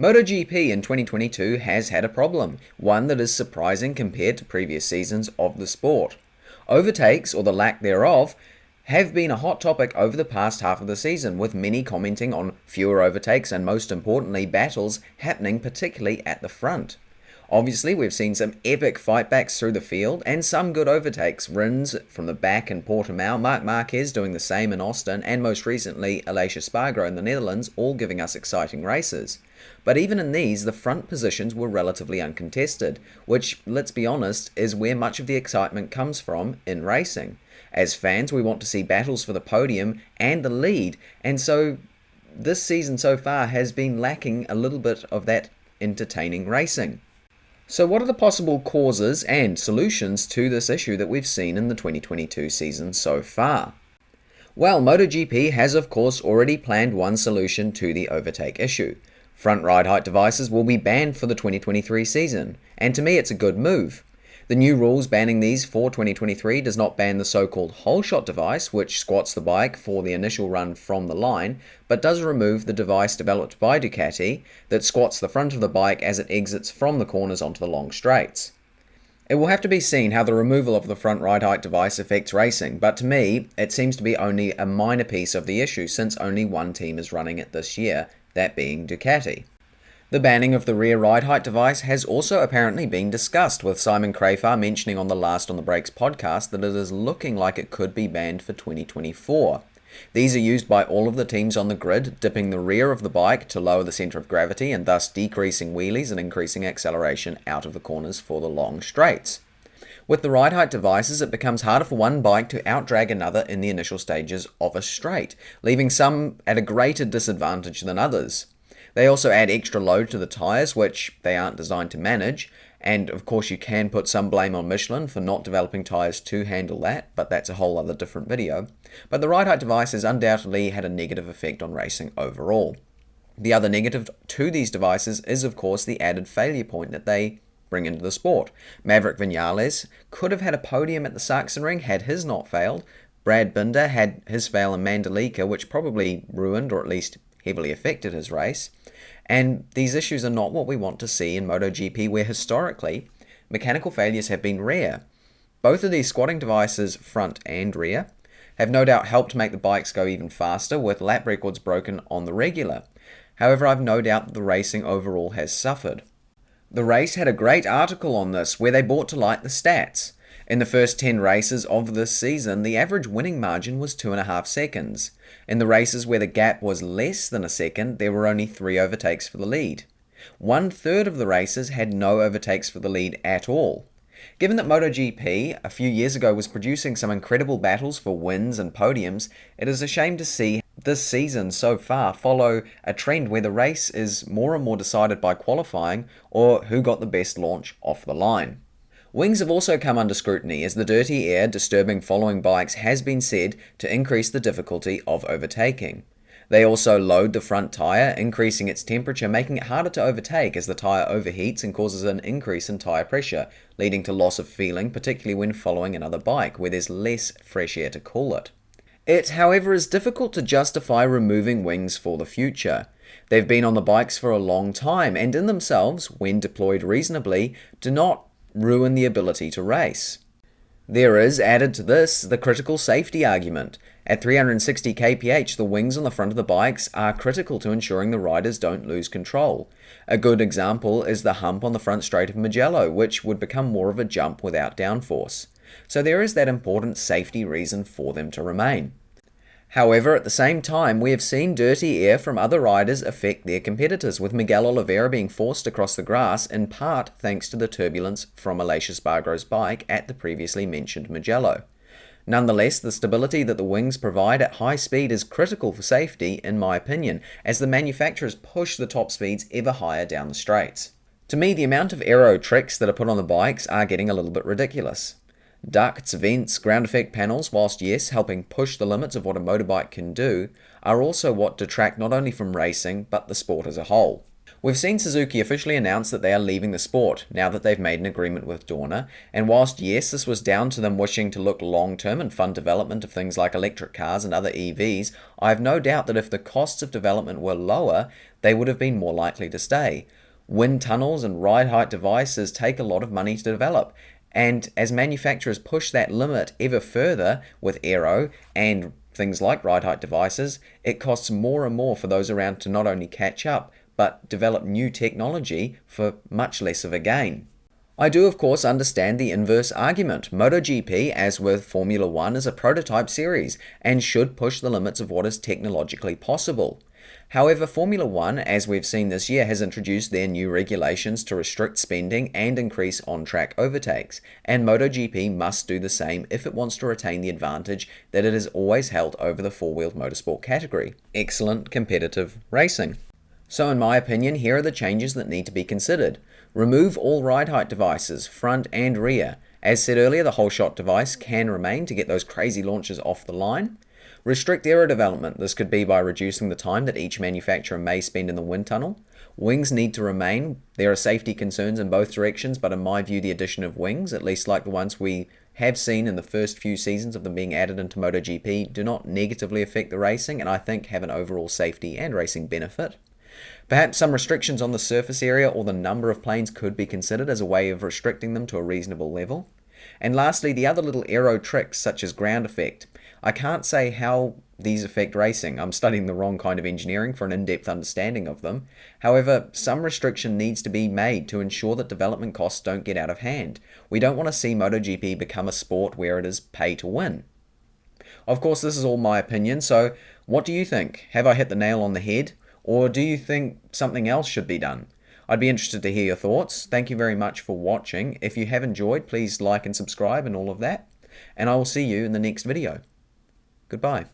MotoGP in 2022 has had a problem, one that is surprising compared to previous seasons of the sport. Overtakes, or the lack thereof, have been a hot topic over the past half of the season, with many commenting on fewer overtakes and, most importantly, battles happening particularly at the front. Obviously, we've seen some epic fightbacks through the field and some good overtakes. Rins from the back in Portimao, Marc Marquez doing the same in Austin, and most recently Aleix Espargaro in the Netherlands, all giving us exciting races. But even in these, the front positions were relatively uncontested, which, let's be honest, is where much of the excitement comes from in racing. As fans, we want to see battles for the podium and the lead, and so this season so far has been lacking a little bit of that entertaining racing. So what are the possible causes and solutions to this issue that we've seen in the 2022 season so far? Well, MotoGP has of course already planned one solution to the overtake issue. Front ride height devices will be banned for the 2023 season, and to me it's a good move. The new rules banning these for 2023 does not ban the so-called hole shot device, which squats the bike for the initial run from the line, but does remove the device developed by Ducati that squats the front of the bike as it exits from the corners onto the long straights. It will have to be seen how the removal of the front ride height device affects racing, but to me, it seems to be only a minor piece of the issue since only one team is running it this year, that being Ducati. The banning of the rear ride height device has also apparently been discussed, with Simon Crafar mentioning on the Last on the Brakes podcast that it is looking like it could be banned for 2024. These are used by all of the teams on the grid, dipping the rear of the bike to lower the centre of gravity and thus decreasing wheelies and increasing acceleration out of the corners for the long straights. With the ride height devices, it becomes harder for one bike to outdrag another in the initial stages of a straight, leaving some at a greater disadvantage than others. They also add extra load to the tyres, which they aren't designed to manage, and of course you can put some blame on Michelin for not developing tyres to handle that, but that's a whole other different video. But the ride height device has undoubtedly had a negative effect on racing overall. The other negative to these devices is of course the added failure point that they bring into the sport. Maverick Vinales could have had a podium at the Sachsenring had his not failed. Brad Binder had his fail in Mandalika, which probably ruined or at least heavily affected his race. And these issues are not what we want to see in MotoGP, where historically mechanical failures have been rare. Both of these squatting devices, front and rear, have no doubt helped make the bikes go even faster, with lap records broken on the regular. However, I've no doubt that the racing overall has suffered. The Race had a great article on this where they brought to light the stats. In the first 10 races of this season, the average winning margin was 2.5 seconds. In the races where the gap was less than a second, there were only 3 overtakes for the lead. 1/3 of the races had no overtakes for the lead at all. Given that MotoGP a few years ago was producing some incredible battles for wins and podiums, it is a shame to see this season so far follow a trend where the race is more and more decided by qualifying or who got the best launch off the line. Wings have also come under scrutiny as the dirty air disturbing following bikes has been said to increase the difficulty of overtaking. They also load the front tyre, increasing its temperature, making it harder to overtake as the tyre overheats and causes an increase in tyre pressure, leading to loss of feeling, particularly when following another bike where there's less fresh air to cool it. It, however, is difficult to justify removing wings for the future. They've been on the bikes for a long time and in themselves, when deployed reasonably, do not ruin the ability to race. There is, added to this, the critical safety argument. At 360 kph, the wings on the front of the bikes are critical to ensuring the riders don't lose control. A good example is the hump on the front straight of Mugello, which would become more of a jump without downforce. So there is that important safety reason for them to remain. However, at the same time, we have seen dirty air from other riders affect their competitors, with Miguel Oliveira being forced across the grass, in part thanks to the turbulence from Aleix Espargaro's bike at the previously mentioned Mugello. Nonetheless, the stability that the wings provide at high speed is critical for safety, in my opinion, as the manufacturers push the top speeds ever higher down the straights. To me, the amount of aero tricks that are put on the bikes are getting a little bit ridiculous. Ducts, vents, ground effect panels, whilst yes, helping push the limits of what a motorbike can do, are also what detract not only from racing, but the sport as a whole. We've seen Suzuki officially announce that they are leaving the sport, now that they've made an agreement with Dorna, and whilst yes, this was down to them wishing to look long-term and fund development of things like electric cars and other EVs, I have no doubt that if the costs of development were lower, they would have been more likely to stay. Wind tunnels and ride height devices take a lot of money to develop, and as manufacturers push that limit ever further with aero and things like ride height devices, it costs more and more for those around to not only catch up, but develop new technology for much less of a gain. I do of course understand the inverse argument. MotoGP, as with Formula 1, is a prototype series and should push the limits of what is technologically possible. However, Formula 1, as we've seen this year, has introduced their new regulations to restrict spending and increase on-track overtakes, and MotoGP must do the same if it wants to retain the advantage that it has always held over the four-wheeled motorsport category: excellent competitive racing. So in my opinion, here are the changes that need to be considered. Remove all ride height devices, front and rear. As said earlier, the whole shot device can remain to get those crazy launches off the line. Restrict aero development. This could be by reducing the time that each manufacturer may spend in the wind tunnel. Wings need to remain. There are safety concerns in both directions, but in my view, the addition of wings, at least like the ones we have seen in the first few seasons of them being added into MotoGP, do not negatively affect the racing, and I think have an overall safety and racing benefit. Perhaps some restrictions on the surface area or the number of planes could be considered as a way of restricting them to a reasonable level. And lastly, the other little aero tricks such as ground effect. I can't say how these affect racing. I'm studying the wrong kind of engineering for an in-depth understanding of them. However, some restriction needs to be made to ensure that development costs don't get out of hand. We don't want to see MotoGP become a sport where it is pay to win. Of course, this is all my opinion, so what do you think? Have I hit the nail on the head? Or do you think something else should be done? I'd be interested to hear your thoughts. Thank you very much for watching. If you have enjoyed, please like and subscribe and all of that. And I will see you in the next video. Goodbye.